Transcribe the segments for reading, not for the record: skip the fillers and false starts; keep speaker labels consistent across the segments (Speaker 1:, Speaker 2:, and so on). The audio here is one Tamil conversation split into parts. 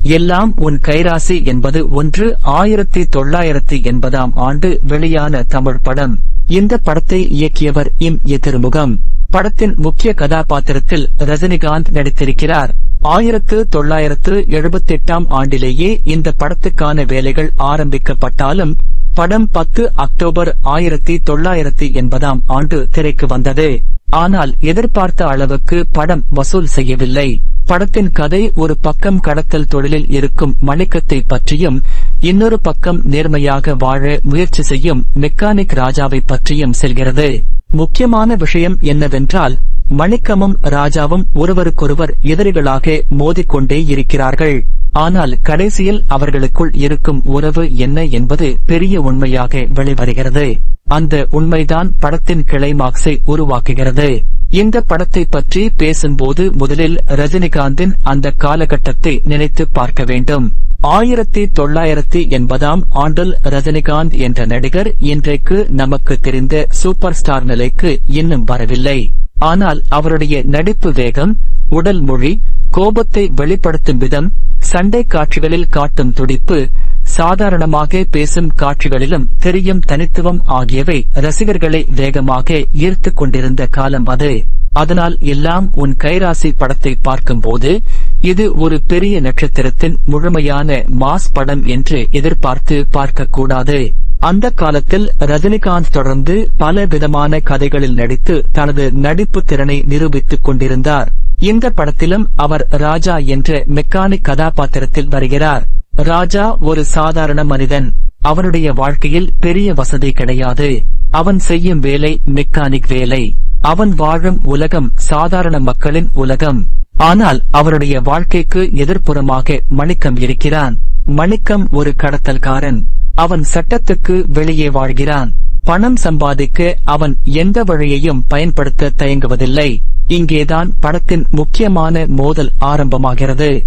Speaker 1: எல்லாம் உன் கைராசி என்பது 1980 ஆண்டு வெளியான தமிழ் படம். இந்த படத்தை இயக்கியவர் ஏ திருமுகம். படத்தின் முக்கிய கதாபாத்திரத்தில் ரஜினிகாந்த் நடித்திருக்கிறார். 1978 ஆண்டிலேயே இந்த படத்துக்கான வேலைகள் ஆரம்பிக்கப்பட்டாலும் படம் 10 அக்டோபர் 1980 ஆண்டு திரைக்கு வந்தது. ஆனால் எதிர்பார்த்த அளவுக்கு படம் வசூல் செய்யவில்லை. படத்தின் கதை ஒரு பக்கம் கடத்தல் தொழிலில் இருக்கும் மணிக்கத்தை பற்றியும் இன்னொரு பக்கம் நேர்மையாக வாழ முயற்சி செய்யும் மெக்கானிக் ராஜாவை பற்றியும் செல்கிறது. முக்கியமான விஷயம் என்னவென்றால் மணிக்கமும் ராஜாவும் ஒருவருக்கொருவர் எதிரிகளாக மோதிக்கொண்டே இருக்கிறார்கள். ஆனால் கடைசியில் அவர்களுக்குள் இருக்கும் உறவு என்ன என்பது பெரிய உண்மையாக வெளிவருகிறது. அந்த உண்மைதான் படத்தின் கிளைமாக்ஸை உருவாக்குகிறது. இந்த படத்தை பற்றி பேசும்போது முதலில் ரஜினிகாந்தின் அந்த காலகட்டத்தை நினைத்து பார்க்க வேண்டும். 1980 ஆண்டில் ரஜினிகாந்த் என்ற நடிகர் இன்றைக்கு நமக்கு தெரிந்த சூப்பர் ஸ்டார் நிலைக்கு இன்னும் வரவில்லை. ஆனால் அவருடைய நடிப்பு வேகம், உடல் மொழி, கோபத்தை வெளிப்படுத்தும் விதம், சண்டை காட்சிகளில் காட்டும் துடிப்பு, சாதாரணமாக பேசும் காட்சிகளிலும் தெரியும் தனித்துவம் ஆகியவை ரசிகர்களை வேகமாக ஈர்த்துக் கொண்டிருந்த காலம் அது. அதனால் எல்லாம் உன் கைராசி படத்தை பார்க்கும்போது இது ஒரு பெரிய நட்சத்திரத்தின் முழுமையான மாஸ் படம் என்று எதிர்பார்த்து பார்க்கக்கூடாது. அந்த காலத்தில் ரஜினிகாந்த் தொடர்ந்து பல விதமான கதைகளில் நடித்து தனது நடிப்பு திறனை நிரூபித்துக் கொண்டிருந்தார். இந்த படத்திலும் அவர் ராஜா என்ற மெக்கானிக் கதாபாத்திரத்தில் வருகிறார். ராஜா ஒரு சாதாரண மனிதன். அவனுடைய வாழ்க்கையில் பெரிய வசதி கிடையாது. அவன் செய்யும் வேலை மெக்கானிக் வேலை. அவன் வாழும் உலகம் சாதாரண மக்களின் உலகம். ஆனால் அவருடைய வாழ்க்கைக்கு எதிர்ப்புறமாக மணிக்கம் இருக்கிறான். மணிக்கம் ஒரு கடத்தல்காரன். அவன் சட்டத்துக்கு வெளியே வாழ்கிறான். பணம் சம்பாதிக்க அவன் எந்த வழியையும் பயன்படுத்த தயங்குவதில்லை. இங்கேதான் படத்தின் முக்கியமான மோதல் ஆரம்பமாகிறது.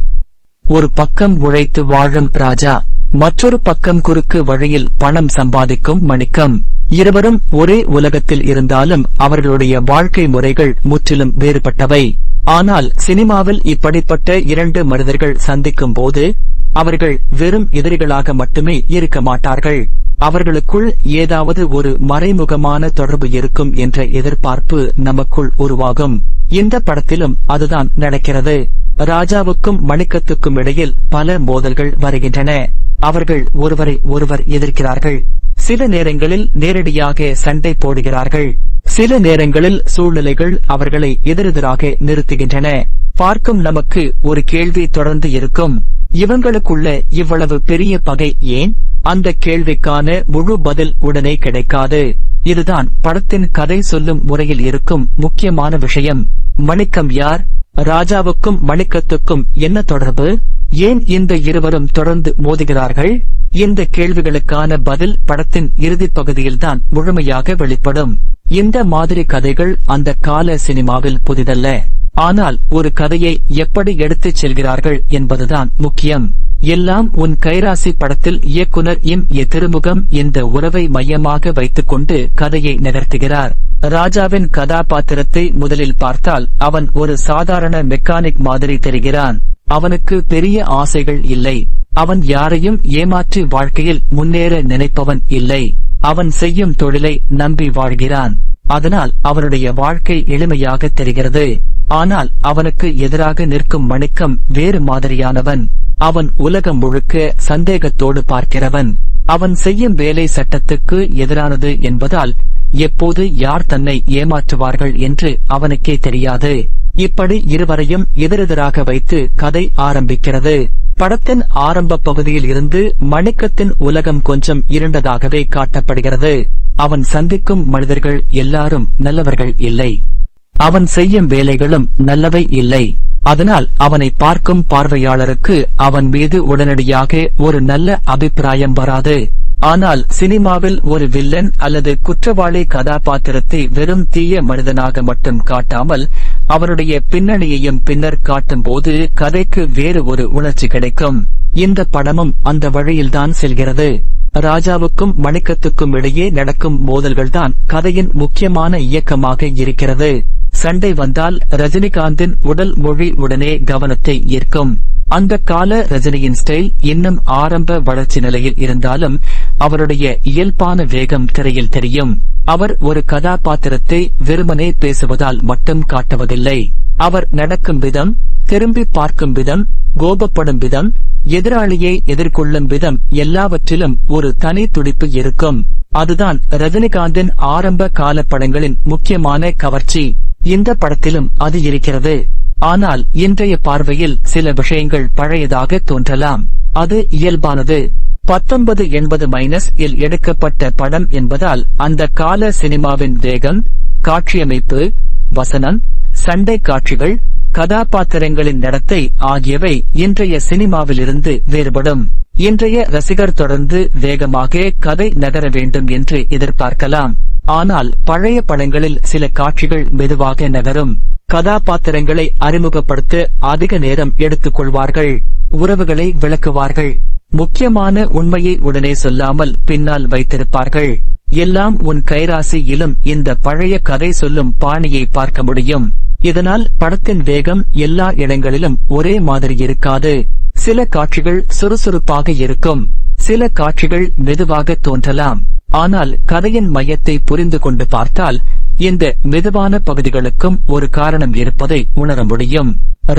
Speaker 1: ஒரு பக்கம் உழைத்து வாழும் ராஜா, மற்றொரு பக்கம் குறுக்கு வழியில் பணம் சம்பாதிக்கும் மணிக்கம். இருவரும் ஒரே உலகத்தில் இருந்தாலும் அவர்களுடைய வாழ்க்கை முறைகள் முற்றிலும் வேறுபட்டவை. ஆனால் சினிமாவில் இப்படிப்பட்ட இரண்டு மனிதர்கள் சந்திக்கும் போது அவர்கள் வெறும் எதிரிகளாக மட்டுமே இருக்க மாட்டார்கள். அவர்களுக்குள் ஏதாவது ஒரு மறைமுகமான தொடர்பு இருக்கும் என்ற எதிர்பார்ப்பு நமக்குள் உருவாகும். இந்த படத்திலும் அதுதான் நடக்கிறது. ராஜாவுக்கும் மணிக்கத்துக்கும் இடையில் பல மோதல்கள் வருகின்றன. அவர்கள் ஒருவரை ஒருவர் எதிர்க்கிறார்கள். சில நேரங்களில் நேரடியாக சண்டை போடுகிறார்கள். சில நேரங்களில் சூழ்நிலைகள் அவர்களை எதிரெதிராக நிறுத்துகின்றன. பார்க்கும் நமக்கு ஒரு கேள்வி தொடர்ந்து இருக்கும். இவங்களுக்குள்ள இவ்வளவு பெரிய பகை ஏன்? அந்த கேள்விக்கான முழு பதில் உடனே கிடைக்காது. இதுதான் படத்தின் கதை சொல்லும் முறையில் இருக்கும் முக்கியமான விஷயம். மணிக்கம் யார்? ராஜாவுக்கும் மணிக்கத்துக்கும் என்ன தொடர்பு? ஏன் இந்த இருவரும் தொடர்ந்து மோதுகிறார்கள்? இந்த கேள்விகளுக்கான பதில் படத்தின் இறுதிப் பகுதியில்தான் முழுமையாக வெளிப்படும். இந்த மாதிரி கதைகள் அந்த கால சினிமாவில் புதிதல்ல. ஆனால் ஒரு கதையை எப்படி எடுத்துச் செல்கிறார்கள் என்பதுதான் முக்கியம். எல்லாம் உன் கைராசி படத்தில் இயக்குனர் ஏ திருமுகம் இந்த உறவை மையமாக வைத்துக் கொண்டு கதையை நகர்த்துகிறார். ராஜாவின் கதாபாத்திரத்தை முதலில் பார்த்தால் அவன் ஒரு சாதாரண மெக்கானிக் மாதிரி தெரிகிறான். அவனுக்கு பெரிய ஆசைகள் இல்லை. அவன் யாரையும் ஏமாற்றி வாழ்க்கையில் முன்னேற நினைப்பவன் இல்லை. அவன் செய்யும் தொழிலை நம்பி வாழ்கிறான். அதனால் அவனுடைய வாழ்க்கை எளிமையாக தெரிகிறது. ஆனால் அவனுக்கு எதிராக நிற்கும் மணிக்கம் வேறு மாதிரியானவன். அவன் உலகம் முழுக்க சந்தேகத்தோடு பார்க்கிறவன். அவன் செய்யும் வேலை சட்டத்துக்கு எதிரானது என்பதால் எப்போது யார் தன்னை ஏமாற்றுவார்கள் என்று அவனுக்கே தெரியாது. இப்படி இருவரையும் எதிரெதிராக வைத்து கதை ஆரம்பிக்கிறது. படத்தின் ஆரம்ப பகுதியில் இருந்து மணிக்கத்தின் உலகம் கொஞ்சம் இருண்டதாகவே காட்டப்படுகிறது. அவன் சந்திக்கும் மனிதர்கள் எல்லாரும் நல்லவர்கள் இல்லை. அவன் செய்யும் வேலைகளும் நல்லவை இல்லை. அதனால் அவனை பார்க்கும் பார்வையாளருக்கு அவன் மீது உடனடியாக ஒரு நல்ல அபிப்பிராயம் வராது. ஆனால் சினிமாவில் ஒரு வில்லன் அல்லது குற்றவாளி கதாபாத்திரத்தை வெறும் தீய மனிதனாக மட்டும் காட்டாமல் அவருடைய பின்னணியையும் பின்னர் காட்டும் போது கதைக்கு வேறு ஒரு உணர்ச்சி கிடைக்கும். இந்த படமும் அந்த வழியில்தான் செல்கிறது. ராஜாவுக்கும் மணிக்கத்துக்கும் இடையே நடக்கும் மோதல்கள்தான் கதையின் முக்கியமான இயக்கமாக இருக்கிறது. சண்டை வந்தால் ரஜினிகாந்தின் உடல் மொழி உடனே கவனத்தை ஈர்க்கும். அந்த கால ரஜினியின் ஸ்டைல் இன்னும் ஆரம்ப வளர்ச்சி நிலையில் இருந்தாலும் அவருடைய இயல்பான வேகம் திரையில் தெரியும். அவர் ஒரு கதாபாத்திரத்தை வெறுமனே பேசுவதால் மட்டும் காட்டுவதில்லை. அவர் நடக்கும் விதம், திரும்பி பார்க்கும் விதம், கோபப்படும் விதம், எதிராளியை எதிர்கொள்ளும் விதம் எல்லாவற்றிலும் ஒரு தனி துடிப்பு இருக்கும். அதுதான் ரஜினிகாந்தின் ஆரம்ப கால படங்களின் முக்கியமான கவர்ச்சி. இந்த படத்திலும் அது இருக்கிறது. ஆனால் இன்றைய பார்வையில் சில விஷயங்கள் பழையதாக தோன்றலாம். அது இயல்பானது. 1980 எடுக்கப்பட்ட படம் என்பதால் அந்த கால சினிமாவின் வேகம், காட்சியமைப்பு, வசனம், சண்டை காட்சிகள், கதாபாத்திரங்களின் நடத்தை ஆகியவை இன்றைய சினிமாவிலிருந்து வேறுபடும். இன்றைய ரசிகர் தொடர்ந்து வேகமாக கதை நகர வேண்டும் என்று எதிர்பார்க்கலாம். ஆனால் பழைய படங்களில் சில காட்சிகள் மெதுவாக நகரும். கதாபாத்திரங்களை அறிமுகப்படுத்த அதிக நேரம் எடுத்துக் கொள்வார்கள். உறவுகளை விளக்குவார்கள். முக்கியமான உண்மையை உடனே சொல்லாமல் பின்னால் வைத்திருப்பார்கள். எல்லாம் உன் கைராசியிலும் இந்த பழைய கதை சொல்லும் பாணியை பார்க்க முடியும். இதனால் படத்தின் வேகம் எல்லா இடங்களிலும் ஒரே மாதிரி இருக்காது. சில காட்சிகள் சுறுசுறுப்பாக இருக்கும். சில காட்சிகள் மெதுவாக தோன்றலாம். ஆனால் கதையின் மையத்தை புரிந்து கொண்டு பார்த்தால் இந்த மெதுவான பகுதிகளுக்கும் ஒரு காரணம் இருப்பதை உணர முடியும்.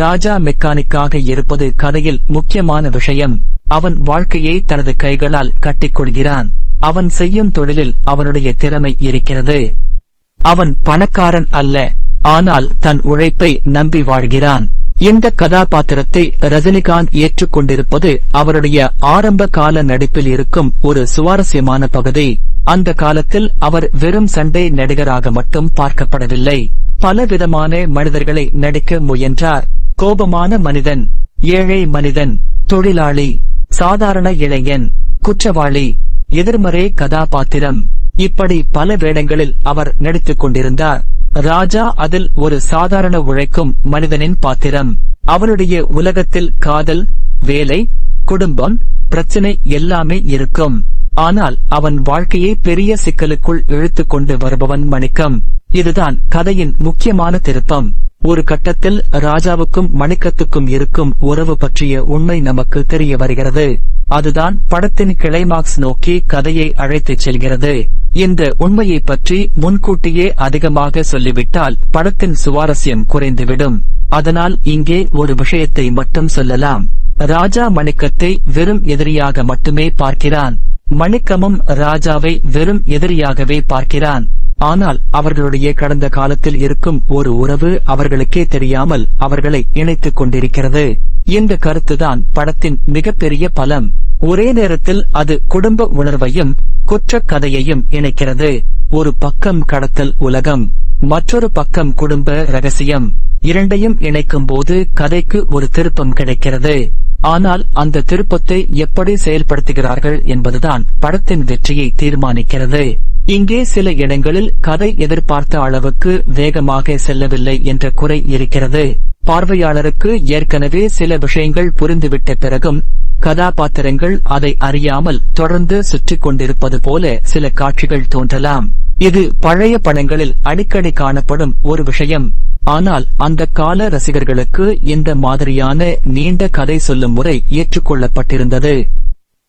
Speaker 1: ராஜா மெக்கானிக்காக இருப்பது கதையில் முக்கியமான விஷயம். அவன் வாழ்க்கையை தனது கைகளால் கட்டிக்கொள்கிறான். அவன் செய்யும் தொழிலில் அவனுடைய திறமை இருக்கிறது. அவன் பணக்காரன் அல்ல, ஆனால் தன் உழைப்பை நம்பி வாழ்கிறான். இந்த கதாபாத்திரத்தை ரஜினிகாந்த் ஏற்றுக்கொண்டிருப்பது அவருடைய ஆரம்ப கால நடிப்பில் இருக்கும் ஒரு சுவாரஸ்யமான பகுதி. அந்த காலத்தில் அவர் வெறும் சண்டை நடிகராக மட்டும் பார்க்கப்படவில்லை. பலவிதமான மனிதர்களை நடிக்க முயன்றார். கோபமான மனிதன், ஏழை மனிதன், தொழிலாளி, சாதாரண இளைஞன், குற்றவாளி, எதிர்மறை கதாபாத்திரம், இப்படி பல வேடங்களில் அவர் நடித்துக் கொண்டிருந்தார். ராஜா அதில் ஒரு சாதாரண உழைக்கும் மனிதனின் பாத்திரம். அவனுடைய உலகத்தில் காதல், வேலை, குடும்பம், பிரச்சனை எல்லாமே இருக்கும். ஆனால் அவன் வாழ்க்கையை பெரிய சிக்கலுக்குள் இழுத்துக் கொண்டு வருபவன் மணிக்கம். இதுதான் கதையின் முக்கியமான திருப்பம். ஒரு கட்டத்தில் ராஜாவுக்கும் மணிக்கத்துக்கும் இருக்கும் உறவு பற்றிய உண்மை நமக்கு தெரிய வருகிறது. அதுதான் படத்தின் கிளைமாக்ஸ் நோக்கி கதையை அழைத்துச் செல்கிறது. இந்த உண்மையை பற்றி முன்கூட்டியே அதிகமாக சொல்லிவிட்டால் படத்தின் சுவாரஸ்யம் குறைந்துவிடும். அதனால் இங்கே ஒரு விஷயத்தை மட்டும் சொல்லலாம். ராஜா மணிக்கத்தை வெறும் எதிரியாக மட்டுமே பார்க்கிறான். மணிக்கமும் ராஜாவை வெறும் எதிரியாகவே பார்க்கிறான். ஆனால் அவர்களுடைய கடந்த காலத்தில் இருக்கும் ஒரு உறவு அவர்களுக்கே தெரியாமல் அவர்களை இணைத்துக் கொண்டிருக்கிறது. இந்த கருத்துதான் படத்தின் மிகப்பெரிய பலம். ஒரே நேரத்தில் அது குடும்ப உணர்வையும் குற்றக் கதையையும் இணைக்கிறது. ஒரு பக்கம் கடத்தல் உலகம், மற்றொரு பக்கம் குடும்ப ரகசியம். இரண்டையும் இணைக்கும் போது கதைக்கு ஒரு திருப்பம் கிடைக்கிறது. ஆனால் அந்த திருப்பத்தை எப்படி செயல்படுத்துகிறார்கள் என்பதுதான் படத்தின் வெற்றியை தீர்மானிக்கிறது. இங்கே சில இடங்களில் கதை எதிர்பார்த்த அளவுக்கு வேகமாக செல்லவில்லை என்ற குறை இருக்கிறது. பார்வையாளருக்கு ஏற்கனவே சில விஷயங்கள் புரிந்துவிட்ட பிறகும் கதாபாத்திரங்கள் அதை அறியாமல் தொடர்ந்து சுற்றிக் கொண்டிருப்பது போல சில காட்சிகள் தோன்றலாம். இது பழைய படங்களில் அடிக்கடி காணப்படும் ஒரு விஷயம். ஆனால் அந்த கால ரசிகர்களுக்கு இந்த மாதிரியான நீண்ட கதை சொல்லும் முறை ஏற்றுக்கொள்ளப்பட்டிருந்தது.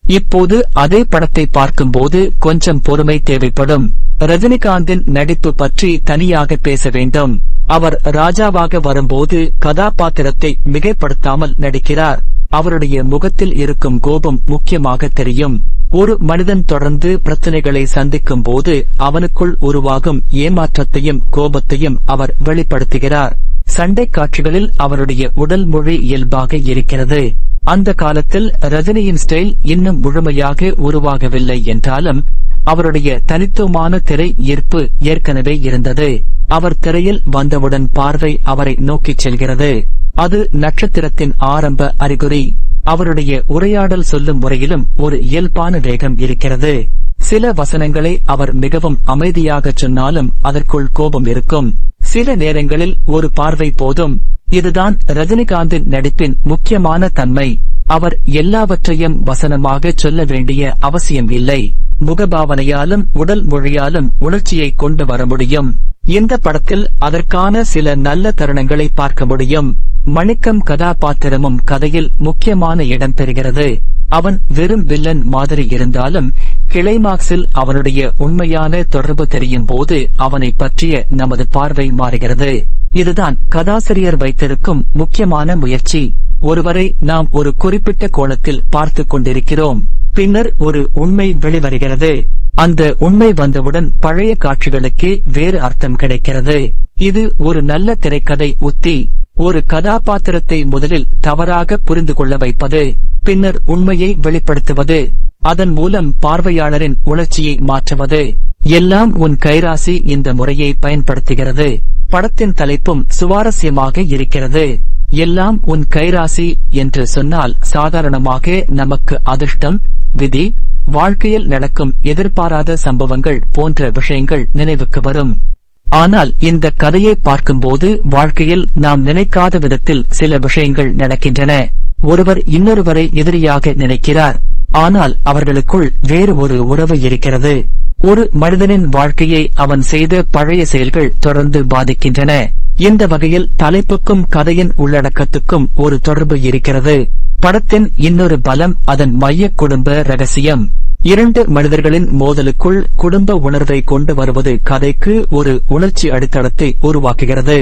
Speaker 1: இப்போது அதே படத்தை பார்க்கும்போது கொஞ்சம் பொறுமை தேவைப்படும். ரஜினிகாந்தின் நடிப்பு பற்றி தனியாக பேச வேண்டும். அவர் ராஜாவாக வரும்போது கதாபாத்திரத்தை மிகைப்படுத்தாமல் நடிக்கிறார். அவருடைய முகத்தில் இருக்கும் கோபம் முக்கியமாக தெரியும். ஒரு மனிதன் தொடர்ந்து பிரச்சனைகளை சந்திக்கும் போது அவனுக்குள் உருவாகும் ஏமாற்றத்தையும் கோபத்தையும் அவர் வெளிப்படுத்துகிறார். சண்டை காட்சிகளில் அவருடைய உடல் மொழி இயல்பாக இருக்கிறது. அந்த காலத்தில் ரஜினியின் ஸ்டைல் இன்னும் முழுமையாக உருவாகவில்லை என்றாலும் அவருடைய தனித்துவமான திரை ஈர்ப்பு ஏற்கனவே இருந்தது. அவர் திரையில் வந்தவுடன் பார்வை அவரை நோக்கிச் செல்கிறது. அது நட்சத்திரத்தின் ஆரம்ப அறிகுறி. அவருடைய உரையாடல் சொல்லும் முறையிலும் ஒரு இயல்பான வேகம் இருக்கிறது. சில வசனங்களை அவர் மிகவும் அமைதியாக சொன்னாலும் அதற்குள் கோபம் இருக்கும். சில நேரங்களில் ஒரு பார்வை போதும். இதுதான் ரஜினிகாந்தின் நடிப்பின் முக்கியமான தன்மை. அவர் எல்லாவற்றையும் வசனமாக சொல்ல வேண்டிய அவசியம் இல்லை. முகபாவனையாலும் உடல் மொழியாலும் உணர்ச்சியை கொண்டு வர முடியும். இந்த படத்தில் அதற்கான சில நல்ல தருணங்களை பார்க்க முடியும். மணிக்கம் கதாபாத்திரமும் கதையில் முக்கியமான இடம் பெறுகிறது. அவன் வெறும் வில்லன் மாதிரி இருந்தாலும் கிளைமாக்ஸில் அவனுடைய உண்மையான தொடர்பு தெரியும் போது அவனை பற்றிய நமது பார்வை மாறுகிறது. இதுதான் கதாசிரியர் வைத்திருக்கும் முக்கியமான முயற்சி. ஒருவரை நாம் ஒரு குறிப்பிட்ட கோணத்தில் பார்த்து கொண்டிருக்கிறோம், பின்னர் ஒரு உண்மை வெளிவருகிறது. அந்த உண்மை வந்தவுடன் பழைய காட்சிகளுக்கு வேறு அர்த்தம் கிடைக்கிறது. இது ஒரு நல்ல திரைக்கதை உத்தி. ஒரு கதாபாத்திரத்தை முதலில் தவறாக புரிந்து கொள்ள வைப்பது, பின்னர் உண்மையை வெளிப்படுத்துவது, அதன் மூலம் பார்வையாளரின் உணர்ச்சியை மாற்றுவது. எல்லாம் உன் கைராசி இந்த முறையை பயன்படுத்துகிறது. படத்தின் தலைப்பும் சுவாரஸ்யமாக இருக்கிறது. எல்லாம் உன் கைராசி என்று சொன்னால் சாதாரணமாக நமக்கு அதிர்ஷ்டம், விதி, வாழ்க்கையில் நடக்கும் எதிர்பாராத சம்பவங்கள் போன்ற விஷயங்கள் நினைவுக்கு வரும். ஆனால் இந்த கதையை பார்க்கும்போது வாழ்க்கையில் நாம் நினைக்காத விதத்தில் சில விஷயங்கள் நடக்கின்றன. ஒருவர் இன்னொருவரை எதிரியாக நினைக்கிறார், ஆனால் அவர்களுக்குள் வேறு ஒரு உறவு இருக்கிறது. ஒரு மனிதனின் வாழ்க்கையை அவன் செய்த பழைய செயல்கள் தொடர்ந்து பாதிக்கின்றன. இந்த வகையில் தலைப்புக்கும் கதையின் உள்ளடக்கத்துக்கும் ஒரு தொடர்பு இருக்கிறது. படத்தின் இன்னொரு பலம் அதன் மைய குடும்ப ரகசியம். இரண்டு மனிதர்களின் மோதலுக்குள் குடும்ப உணர்வை கொண்டு வருவது கதைக்கு ஒரு உணர்ச்சி அடித்தளத்தை உருவாக்குகிறது.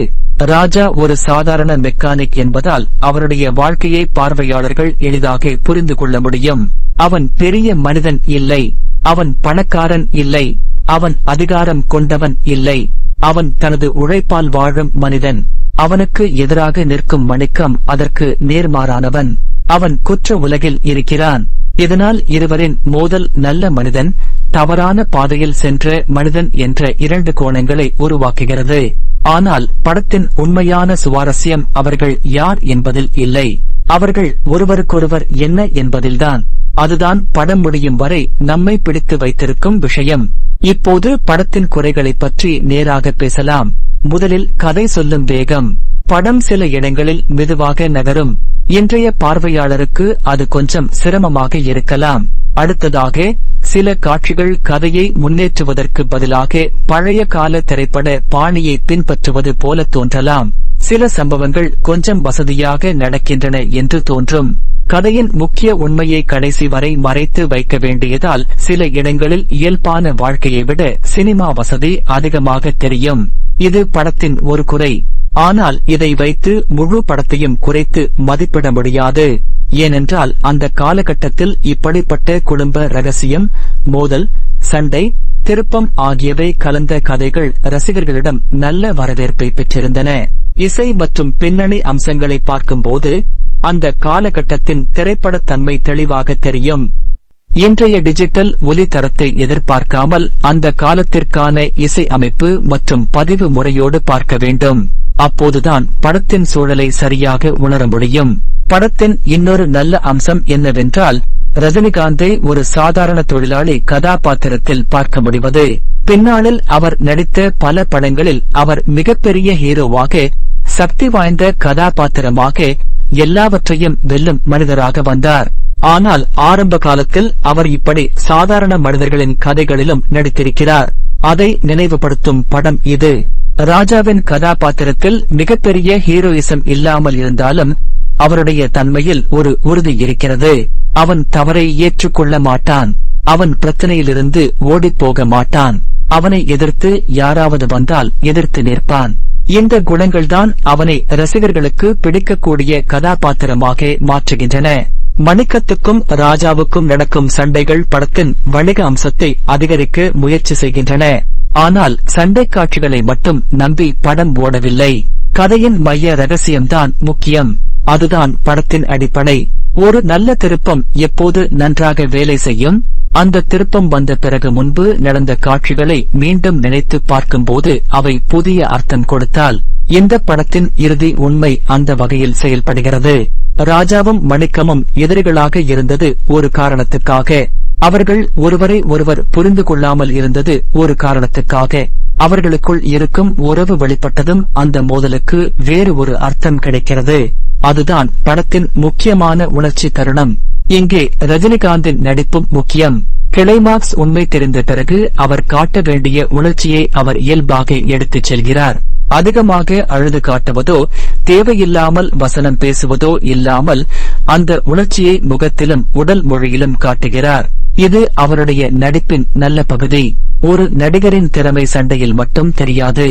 Speaker 1: ராஜா ஒரு சாதாரண மெக்கானிக் என்பதால் அவருடைய வாழ்க்கையை பார்வையாளர்கள் எளிதாக புரிந்து கொள்ள முடியும். அவன் பெரிய மனிதன் இல்லை, அவன் பணக்காரன் இல்லை, அவன் அதிகாரம் கொண்டவன் இல்லை, அவன் தனது உழைப்பால் வாழும் மனிதன். அவனுக்கு எதிராக நிற்கும் மணிக்கம் அதற்கு நேர்மாறானவன். அவன் குற்ற உலகில் இருக்கிறான். இதனால் இருவரின் மோதல் நல்ல மனிதன், தவறான பாதையில் சென்ற மனிதன் என்ற இரண்டு கோணங்களை உருவாக்குகிறது. ஆனால் படத்தின் உண்மையான சுவாரஸ்யம் அவர்கள் யார் என்பதில் இல்லை, அவர்கள் ஒருவருக்கொருவர் என்ன என்பதில்தான். அதுதான் படம் முடியும் வரை நம்மை பிடித்து வைத்திருக்கும் விஷயம். இப்போது படத்தின் குறைகளை பற்றி நேராக பேசலாம். முதலில் கதை சொல்லும் வேகம். படம் சில இடங்களில் மெதுவாக நகரும். இன்றைய பார்வையாளருக்கு அது கொஞ்சம் சிரமமாக இருக்கலாம். அடுத்ததாக சில காட்சிகள் கதையை முன்னேற்றுவதற்கு பதிலாக பழைய கால திரைப்பட பாணியை பின்பற்றுவது போல தோன்றலாம். சில சம்பவங்கள் கொஞ்சம் வசதியாக நடக்கின்றன என்று தோன்றும். கதையின் முக்கிய உண்மையை கடைசி வரை மறைத்து வைக்க வேண்டியதால் சில இடங்களில் இயல்பான வாழ்க்கையை விட சினிமா வசதி அதிகமாக தெரியும். இது படத்தின் ஒரு குறை. ஆனால் இதை வைத்து முழு படத்தையும் குறைத்து மதிப்பிட முடியாது. ஏனென்றால் அந்த காலகட்டத்தில் இப்படிப்பட்ட குடும்ப ரகசியம், மோதல், சண்டை, திருப்பம் ஆகியவை கலந்த கதைகள் ரசிகர்களிடம் நல்ல வரவேற்பை பெற்றிருந்தன. இசை மற்றும் பின்னணி அம்சங்களை பார்க்கும்போது அந்த காலகட்டத்தின் திரைப்படத்தன்மை தெளிவாக தெரியும். இன்றைய டிஜிட்டல் ஒலி தரத்தை எதிர்பார்க்காமல் அந்த காலத்திற்கான இசை அமைப்பு மற்றும் பதிவு முறையோடு பார்க்க வேண்டும். அப்போதுதான் படத்தின் சூழலை சரியாக உணர முடியும். படத்தின் இன்னொரு நல்ல அம்சம் என்னவென்றால் ரஜினிகாந்தை ஒரு சாதாரண தொழிலாளி கதாபாத்திரத்தில் பார்க்க முடிவது. பின்னாளில் அவர் நடித்த பல படங்களில் அவர் மிகப்பெரிய ஹீரோவாக, சக்தி வாய்ந்த கதாபாத்திரமாக, எல்லாவற்றையும் வெல்லும் மனிதராக வந்தார். ஆனால் ஆரம்ப காலத்தில் அவர் இப்படி சாதாரண மனிதர்களின் கதைகளிலும் நடித்திருக்கிறார். அதை நினைவுபடுத்தும் படம் இது. ராஜாவின் கதாபாத்திரத்தில் மிகப்பெரிய ஹீரோயிசம் இல்லாமல் இருந்தாலும் அவருடைய தன்மையில் ஒரு உறுதி இருக்கிறது. அவன் தவறை ஏற்றுக்கொள்ள மாட்டான். அவன் பிரச்சனையிலிருந்து ஓடிப்போக மாட்டான். அவனை எதிர்த்து யாராவது வந்தால் எதிர்த்து நிற்பான். இந்த குணங்கள்தான் அவனை ரசிகர்களுக்கு பிடிக்கக்கூடிய கதாபாத்திரமாக மாற்றுகின்றன. மணிக்கத்துக்கும் ராஜாவுக்கும் நடக்கும் சண்டைகள் படத்தின் வணிக அம்சத்தை அதிகரிக்க முயற்சி செய்கின்றன. ஆனால் சண்டை காட்சிகளை மட்டும் நம்பி படம் ஓடவில்லை. கதையின் மைய ரகசியம்தான் முக்கியம். அதுதான் படத்தின் அடிப்படை. ஒரு நல்ல திருப்பம் எப்போது நன்றாக வேலை செய்யும்? அந்த திருப்பம் வந்த பிறகு முன்பு நடந்த காட்சிகளை மீண்டும் நினைத்து பார்க்கும்போது அவை புதிய அர்த்தம் கொடுத்தால். இந்த படத்தின் இறுதி உண்மை அந்த வகையில் செயல்படுகிறது. ராஜாவும் மணிக்கமும் எதிரிகளாக இருந்தது ஒரு காரணத்துக்காக. அவர்கள் ஒருவரை ஒருவர் புரிந்து கொள்ளாமல் இருந்தது ஒரு காரணத்துக்காக. அவர்களுக்குள் இருக்கும் உறவு வெளிப்பட்டதும் அந்த மோதலுக்கு வேறு ஒரு அர்த்தம் கிடைக்கிறது. அதுதான் படத்தின் முக்கியமான உணர்ச்சி தருணம். இங்கே ரஜினிகாந்தின் நடிப்பும் முக்கியம். கிளைமாக்ஸ் உண்மை தெரிந்த பிறகு அவர் காட்ட வேண்டிய உணர்ச்சியை அவர் இயல்பாக எடுத்துச் செல்கிறார். அதிகமாக அழுது காட்டுவதோ தேவையில்லாமல் வசனம் பேசுவதோ இல்லாமல் அந்த உணர்ச்சியை முகத்திலும் உடல் மொழியிலும் காட்டுகிறார். இது அவருடைய நடிப்பின் நல்ல பகுதி. ஒரு நடிகரின் திறமை சண்டையில் மட்டும் தெரியாது.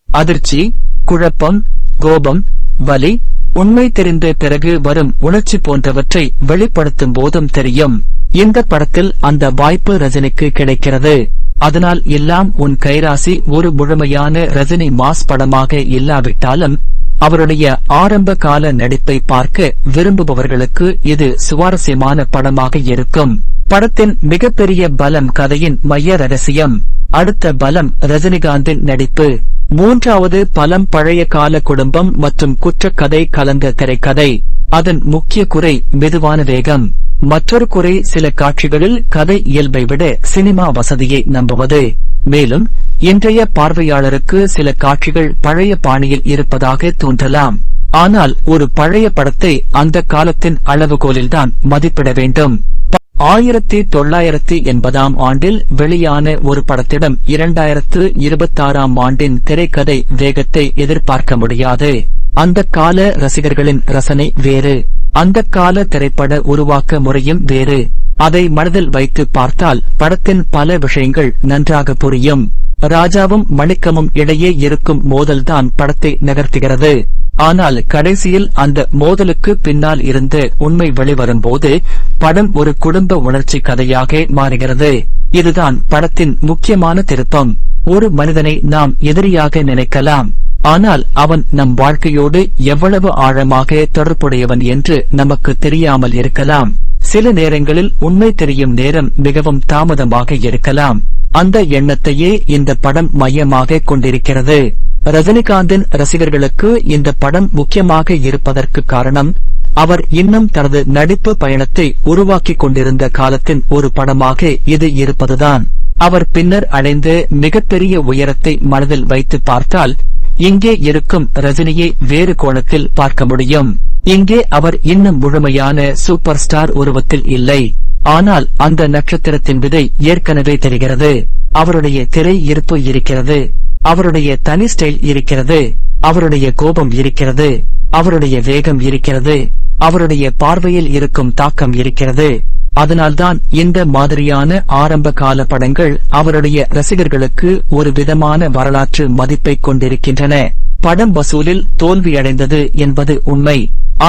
Speaker 1: அதிர்ச்சி, குழப்பம், கோபம், வலி, உண்மை தெரிந்த பிறகு வரும் உணர்ச்சி போன்றவற்றை வெளிப்படுத்தும் போதும் தெரியும். இந்த படத்தில் அந்த வாய்ப்பு ரஜினிக்கு கிடைக்கிறது. அதனால் எல்லாம் உன் கைராசி ஒரு முழுமையான ரஜினி மாஸ் படமாக இல்லாவிட்டாலும் அவருடைய ஆரம்ப கால நடிப்பை பார்க்க விரும்புபவர்களுக்கு இது சுவாரஸ்யமான படமாக இருக்கும். படத்தின் மிகப்பெரிய பலம் கதையின் மைய ரகசியம். அடுத்த பலம் ரஜினிகாந்தின் நடிப்பு. மூன்றாவது பலம் பழைய கால குடும்பம் மற்றும் குற்றக்கதை கலந்த திரைக்கதை. அதன் முக்கிய குறை மெதுவான வேகம். மற்றொரு குறை சில காட்சிகளில் கதை இயல்பை விட சினிமா வசதியை நம்புவது. மேலும் இன்றைய பார்வையாளருக்கு சில காட்சிகள் பழைய பாணியில் இருப்பதாக தோன்றலாம். ஆனால் ஒரு பழைய படத்தை அந்த காலத்தின் அளவுகோலில்தான் மதிப்பிட வேண்டும். 1980 ஆண்டில் வெளியான ஒரு படத்திடம் 2026 ஆண்டின் திரைக்கதை வேகத்தை எதிர்பார்க்க முடியாது. அந்த கால ரசிகர்களின் ரசனை வேறு. அந்த கால திரைப்பட உருவாக்க முறையும் வேறு. அதை மனதில் வைத்து பார்த்தால் படத்தின் பல விஷயங்கள் நன்றாக புரியும். ராஜாவும் மணிக்கமும் இடையே இருக்கும் மோதல்தான் படத்தை நகர்த்துகிறது. ஆனால் கடைசியில் அந்த மோதலுக்கு பின்னால் இருந்து உண்மை வெளிவரும்போது படம் ஒரு குடும்ப உணர்ச்சி கதையாக மாறுகிறது. இதுதான் படத்தின் முக்கியமான திருப்பம். ஒரு மனிதனை நாம் எதிரியாக நினைக்கலாம். ஆனால் அவன் நம் வாழ்க்கையோடு எவ்வளவு ஆழமாக தொடர்புடையவன் என்று நமக்கு தெரியாமல் இருக்கலாம். சில நேரங்களில் உண்மை தெரியும் நேரம் மிகவும் தாமதமாக இருக்கலாம். அந்த எண்ணத்தையே இந்த படம் மையமாக கொண்டிருக்கிறது. ரஜினிகாந்தின் ரசிகர்களுக்கு இந்த படம் முக்கியமாக இருப்பதற்கு காரணம் அவர் இன்னும் தனது நடிப்பு பயணத்தை உருவாக்கிக் கொண்டிருந்த காலத்தின் ஒரு படமாக இது இருப்பதுதான். அவர் பின்னர் அடைந்த மிகப்பெரிய உயரத்தை மனதில் வைத்து பார்த்தால் இங்கே இருக்கும் ரஜினியை வேறு கோணத்தில் பார்க்க முடியும். இங்கே அவர் இன்னும் முழுமையான சூப்பர் ஸ்டார் உருவத்தில் இல்லை. ஆனால் அந்த நட்சத்திரத்தின் விதை ஏற்கனவே தெரிகிறது. அவருடைய திரை இருப்பு இருக்கிறது. அவருடைய தனி ஸ்டைல் இருக்கிறது. அவருடைய கோபம் இருக்கிறது. அவருடைய வேகம் இருக்கிறது. அவருடைய பார்வையில் இருக்கும் தாக்கம் இருக்கிறது. அதனால்தான் இந்த மாதிரியான ஆரம்ப கால படங்கள் அவருடைய ரசிகர்களுக்கு ஒரு விதமான வரலாற்று மதிப்பை கொண்டிருக்கின்றன. படம் வசூலில் தோல்வியடைந்தது என்பது உண்மை.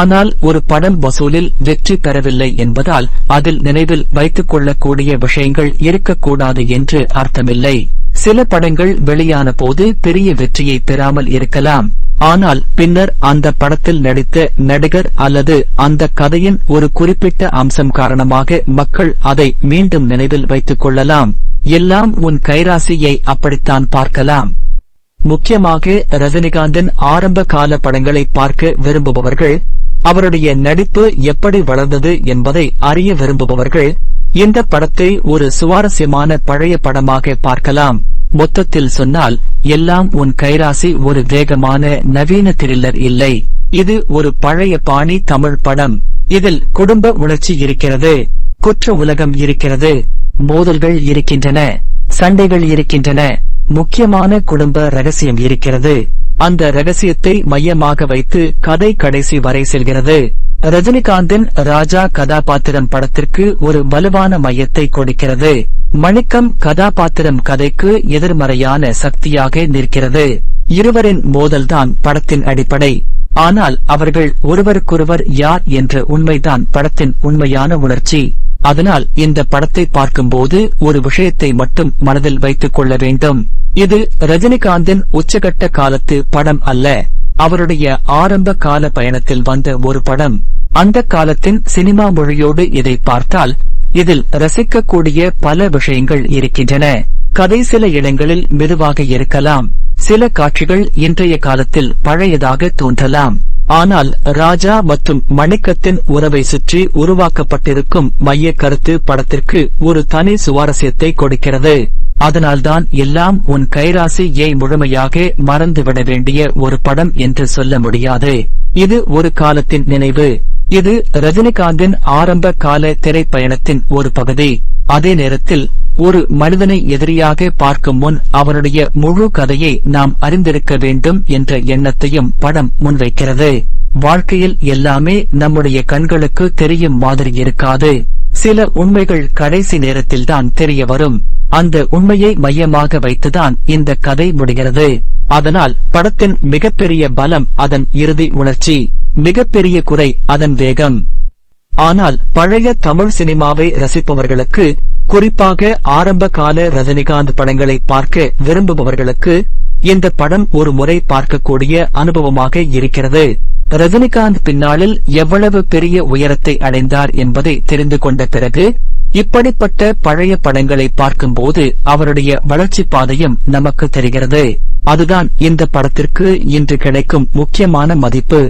Speaker 1: ஆனால் ஒரு படம் வசூலில் வெற்றி பெறவில்லை என்பதால் அதில் நினைவில் வைத்துக் கொள்ளக்கூடிய விஷயங்கள் இருக்கக்கூடாது என்று அர்த்தமில்லை. சில படங்கள் வெளியான போது பெரிய வெற்றியை பெறாமல் இருக்கலாம். ஆனால் பின்னர் அந்த படத்தில் நடித்த நடிகர் அல்லது அந்த கதையின் ஒரு குறிப்பிட்ட அம்சம் காரணமாக மக்கள் அதை மீண்டும் நினைவில் வைத்துக் கொள்ளலாம். எல்லாம் உன் கைராசியை அப்படித்தான் பார்க்கலாம். முக்கியமாக ரஜினிகாந்தின் ஆரம்ப கால படங்களை பார்க்க விரும்புபவர்கள், அவருடைய நடிப்பு எப்படி வளர்ந்தது என்பதை அறிய விரும்புபவர்கள் இந்த படத்தை ஒரு சுவாரஸ்யமான பழைய படமாக பார்க்கலாம். மொத்தத்தில் சொன்னால் எல்லாம் உன் கைராசி ஒரு வேகமான நவீன த்ரில்லர் இல்லை. இது ஒரு பழைய பாணி தமிழ் படம். இதில் குடும்ப உணர்ச்சி இருக்கிறது. குற்ற உலகம் இருக்கிறது. மோதல்கள் இருக்கின்றன. சண்டைகள் இருக்கின்றன. முக்கியமான குடும்ப ரகசியம் இருக்கிறது. அந்த ரகசியத்தை மையமாக வைத்து கதை கடைசி வரை செல்கிறது. ரஜினிகாந்தின் ராஜா கதாபாத்திரம் படத்திற்கு ஒரு வலுவான மையத்தை கொடுக்கிறது. மணிக்கம் கதாபாத்திரம் கதைக்கு எதிர்மறையான சக்தியாக நிற்கிறது. இருவரின் மோதல்தான் படத்தின் அடிப்படை. ஆனால் அவர்கள் ஒருவருக்கொருவர் யார் என்ற உண்மைதான் படத்தின் உண்மையான உணர்ச்சி. அதனால் இந்த படத்தை பார்க்கும்போது ஒரு விஷயத்தை மட்டும் மனதில் வைத்துக் கொள்ள வேண்டும். இது ரஜினிகாந்தின் உச்சகட்ட காலத்து படம் அல்ல. அவருடைய ஆரம்ப கால பயணத்தில் வந்த ஒரு படம். அந்த காலத்தின் சினிமா மொழியோடு இதை பார்த்தால் இதில் ரசிக்கக்கூடிய பல விஷயங்கள் இருக்கின்றன. கதை சில இடங்களில் மெதுவாக இருக்கலாம். சில காட்சிகள் இன்றைய காலத்தில் பழையதாக தோன்றலாம். ஆனால் ராஜா மற்றும் மணிக்கத்தின் உறவை சுற்றி உருவாக்கப்பட்டிருக்கும் மைய கருத்து படத்திற்கு ஒரு தனி சுவாரஸ்யத்தை கொடுக்கிறது. அதனால்தான் எல்லாம் உன் கைராசியை முழுமையாக மறந்துவிட வேண்டிய ஒரு படம் என்று சொல்ல முடியாது. இது ஒரு காலத்தின் நினைவு. இது ரஜினிகாந்தின் ஆரம்ப கால திரைப்பயணத்தின் ஒரு பகுதி. அதே நேரத்தில் ஒரு மனிதனை எதிரியாக பார்க்கும் முன் அவனுடைய முழு கதையை நாம் அறிந்திருக்க வேண்டும் என்ற எண்ணத்தையும் படம் முன்வைக்கிறது. வாழ்க்கையில் எல்லாமே நம்முடைய கண்களுக்கு தெரியும் மாதிரி இருக்காது. சில உண்மைகள் கடைசி நேரத்தில்தான் தெரிய வரும். அந்த உண்மையை மையமாக வைத்துதான் இந்த கதை முடிகிறது. அதனால் படத்தின் மிகப்பெரிய பலம் அதன் இறுதி உணர்ச்சி, மிகப்பெரிய குறை அதன் வேகம். ஆனால் பழைய தமிழ் சினிமாவை ரசிப்பவர்களுக்கு, குறிப்பாக ஆரம்ப கால ரஜினிகாந்த் படங்களை பார்க்க விரும்புபவர்களுக்கு இந்த படம் ஒரு முறை பார்க்கக்கூடிய அனுபவமாக இருக்கிறது. ரஜினிகாந்த் பின்னாளில் எவ்வளவு பெரிய உயரத்தை அடைந்தார் என்பதை தெரிந்து கொண்ட பிறகு இப்படிப்பட்ட பழைய படங்களை பார்க்கும்போது அவருடைய வளர்ச்சி பாதையும் நமக்கு தெரிகிறது. அதுதான் இந்த படத்திற்கு இன்று கிடைக்கும் முக்கியமான மதிப்பு.